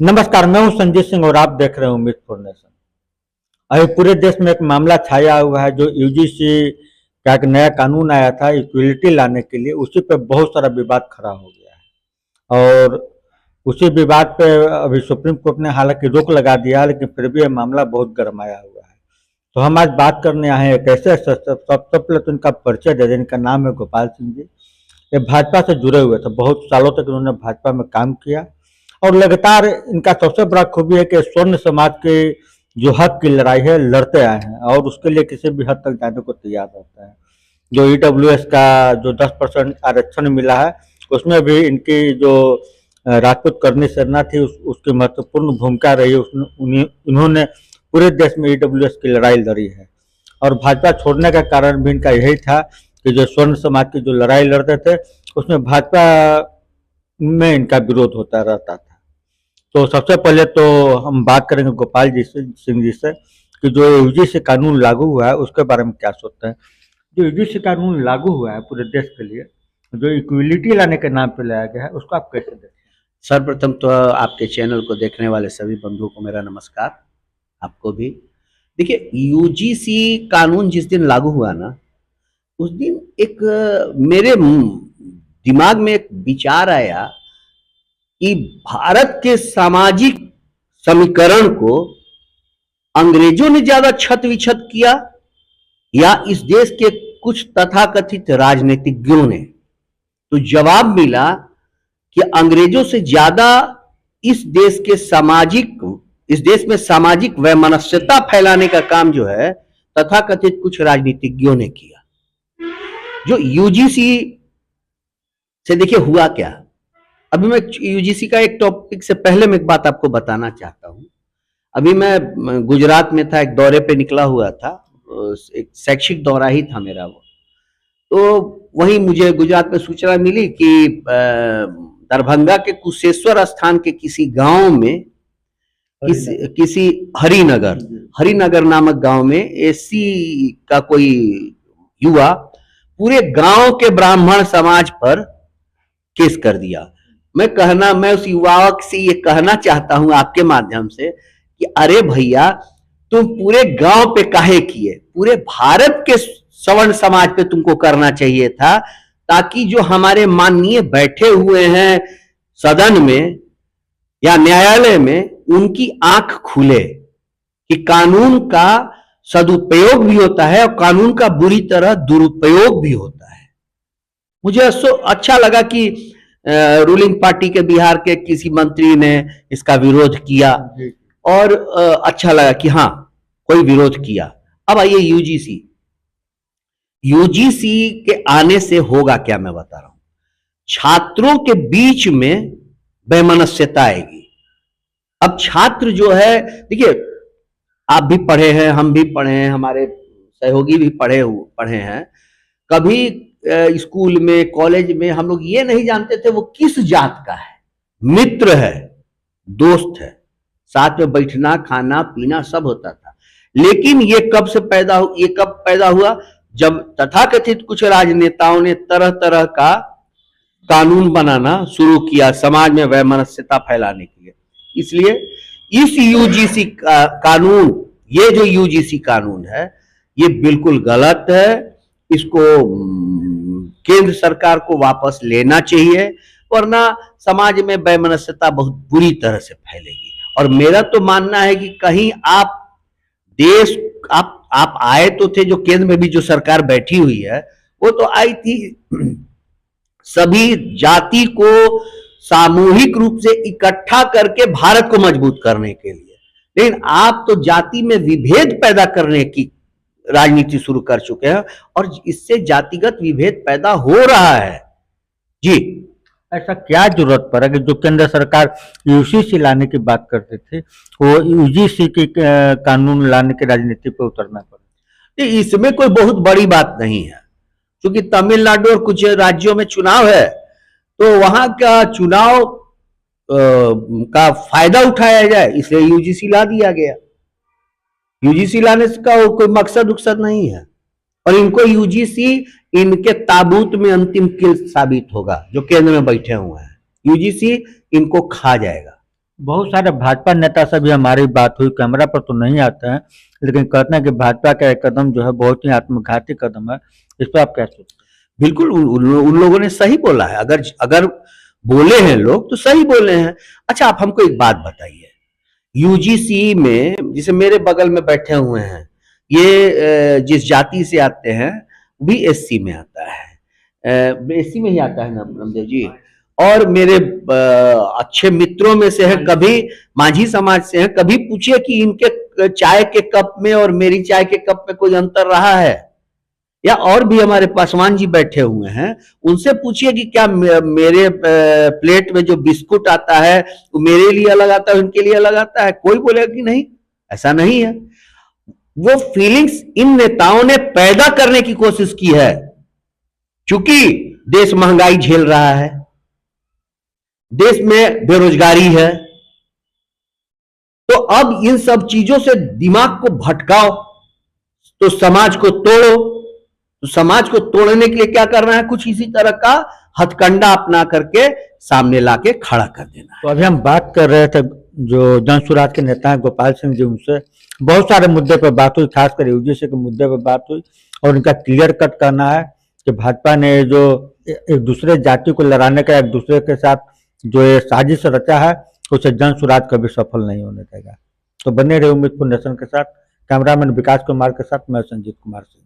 नमस्कार, मैं हूं संजय सिंह और आप देख रहे हैं उम्मीद फॉर नेशन। अभी पूरे देश में एक मामला छाया हुआ है जो यूजीसी का एक नया कानून आया था इक्विलिटी लाने के लिए, उसी पे बहुत सारा विवाद खड़ा हो गया है। और उसी विवाद पे अभी सुप्रीम कोर्ट ने हालांकि रोक लगा दिया है, लेकिन फिर भी यह मामला बहुत गरमाया हुआ है। तो हम आज बात करने आए हैं एक ऐसे सबसे पहले तो इनका परिचय दे दें। इनका नाम है गोपाल सिंह जी। ये भाजपा से जुड़े हुए थे, बहुत सालों तक इन्होंने भाजपा में काम किया और लगातार इनका सबसे बड़ा खूबी है कि स्वर्ण समाज के जो हक की लड़ाई है लड़ते आए हैं और उसके लिए किसी भी हद तक जाने को तैयार रहते हैं। जो ईडब्ल्यूएस का जो 10% आरक्षण मिला है उसमें भी इनकी जो राजपूत करनी सेना थी उसकी महत्वपूर्ण भूमिका रही। इन्होंने पूरे देश में ईडब्ल्यूएस की लड़ाई लड़ी है और भाजपा छोड़ने का कारण भी इनका यही था कि जो स्वर्ण समाज की जो लड़ाई लड़ते थे उसमें भाजपा में इनका विरोध होता रहता था। तो सबसे पहले तो हम बात करेंगे गोपाल जी से सिंह जी से कि जो यूजीसी कानून लागू हुआ है उसके बारे में क्या सोचते हैं। जो यूजीसी कानून लागू हुआ है पूरे देश के लिए, जो इक्विलिटी लाने के नाम पे लाया गया है, उसको आप कैसे देखते हैं? सर्वप्रथम तो आपके चैनल को देखने वाले सभी बंधुओं को मेरा नमस्कार। आपको भी देखिए, यूजीसी कानून जिस दिन लागू हुआ ना, उस दिन एक मेरे दिमाग में एक विचार आया कि भारत के सामाजिक समीकरण को अंग्रेजों ने ज्यादा छत विछत किया या इस देश के कुछ तथाकथित राजनीतिज्ञों ने। तो जवाब मिला कि अंग्रेजों से ज्यादा इस देश में सामाजिक वैमनस्यता फैलाने का काम जो है तथाकथित कुछ राजनीतिज्ञों ने किया। जो यूजीसी से देखिए हुआ क्या। अभी मैं यूजीसी का एक टॉपिक से पहले मैं एक बात आपको बताना चाहता हूं। अभी मैं गुजरात में था, एक दौरे पे निकला हुआ था, एक शैक्षिक दौरा ही था मेरा वो। तो वहीं मुझे गुजरात में सूचना मिली कि दरभंगा के कुशेश्वर स्थान के किसी गांव में किसी हरिनगर नामक गांव में एससी का कोई युवा पूरे गांव के ब्राह्मण समाज पर केस कर दिया। मैं उस युवक से ये कहना चाहता हूं आपके माध्यम से कि अरे भैया, तुम पूरे गांव पे काहे किए? पूरे भारत के सवर्ण समाज पे तुमको करना चाहिए था, ताकि जो हमारे माननीय बैठे हुए हैं सदन में या न्यायालय में, उनकी आंख खुले कि कानून का सदुपयोग भी होता है और कानून का बुरी तरह दुरुपयोग भी होता है। मुझे अच्छा लगा कि रूलिंग पार्टी के बिहार के किसी मंत्री ने इसका विरोध किया और अच्छा लगा कि हाँ, कोई विरोध किया। अब आइए यूजीसी के आने से होगा क्या, मैं बता रहा हूं। छात्रों के बीच में वैमनस्यता आएगी। अब छात्र जो है, देखिए, आप भी पढ़े हैं, हम भी पढ़े हैं, हमारे सहयोगी भी पढ़े हैं। कभी स्कूल में, कॉलेज में हम लोग ये नहीं जानते थे वो किस जात का है, मित्र है, दोस्त है, साथ में बैठना, खाना पीना सब होता था। लेकिन ये कब पैदा हुआ? जब तथाकथित कुछ राजनेताओं ने तरह तरह का कानून बनाना शुरू किया समाज में वैमनस्यता फैलाने के लिए। इसलिए इस यूजीसी कानून, ये जो यूजीसी कानून है, ये बिल्कुल गलत है। इसको केंद्र सरकार को वापस लेना चाहिए, वरना समाज में वैमनस्यता बहुत बुरी तरह से फैलेगी। और मेरा तो मानना है कि कहीं आप आए तो थे, जो केंद्र में भी जो सरकार बैठी हुई है वो तो आई थी सभी जाति को सामूहिक रूप से इकट्ठा करके भारत को मजबूत करने के लिए। लेकिन आप तो जाति में विभेद पैदा करने की राजनीति शुरू कर चुके हैं और इससे जातिगत विभेद पैदा हो रहा है। जी, ऐसा क्या जरूरत पड़ा कि जो केंद्र सरकार यूजीसी लाने की बात करते थे वो यूजीसी के कानून लाने की राजनीति पे उतरना पड़ा? इसमें कोई बहुत बड़ी बात नहीं है, क्योंकि तमिलनाडु और कुछ राज्यों में चुनाव है, तो वहां का चुनाव का फायदा उठाया जाए, इसलिए यूजीसी ला दिया गया। यूजीसी लाने का कोई मकसद उकसद नहीं है। और इनको यूजीसी इनके ताबूत में अंतिम किल साबित होगा, जो केंद्र में बैठे हुए हैं। यूजीसी इनको खा जाएगा। बहुत सारे भाजपा नेता से भी हमारी बात हुई, कैमरा पर तो नहीं आते हैं, लेकिन कहते हैं कि भाजपा का एक कदम जो है बहुत ही आत्मघाती कदम है। इस पर आप क्या सोचते बिल्कुल उन लोगों ने सही बोला है। अगर अगर बोले हैं लोग तो सही बोले हैं। अच्छा, आप हमको एक बात बताइए, यूजीसी में जैसे मेरे बगल में बैठे हुए हैं, ये जिस जाति से आते हैं भी एससी में आता है, एससी में ही आता है ना रामदेव जी। और मेरे अच्छे मित्रों में से है, कभी माझी समाज से है, कभी पूछिए कि इनके चाय के कप में और मेरी चाय के कप में कोई अंतर रहा है? या और भी हमारे पासवान जी बैठे हुए हैं, उनसे पूछिए कि क्या मेरे प्लेट में जो बिस्कुट आता है वो मेरे लिए अलग आता है, उनके लिए अलग आता है? कोई बोलेगा कि नहीं, ऐसा नहीं है। वो फीलिंग्स इन नेताओं ने पैदा करने की कोशिश की है, क्योंकि देश महंगाई झेल रहा है, देश में बेरोजगारी है, तो अब इन सब चीजों से दिमाग को भटकाओ, तो समाज को तोड़ो। तो समाज को तोड़ने के लिए क्या करना है? कुछ इसी तरह का हथकंडा अपना करके सामने लाके खड़ा कर देना है। तो अभी हम बात कर रहे थे जो जन सुराज के नेता हैं गोपाल सिंह जी, उनसे बहुत सारे मुद्दे पर बात हुई, खासकर यूजीसी के मुद्दे पर बात हुई, और उनका क्लियर कट करना है कि भाजपा ने जो एक दूसरे जाति को लड़ाने का एक दूसरे के साथ जो ये साजिश रचा है, उसे जन सुराज कभी सफल नहीं होने देगा। तो बने रहे उम्मीदपुर नेशन के साथ। कैमरामैन विकास कुमार के साथ मैं संजीत कुमार सिंह।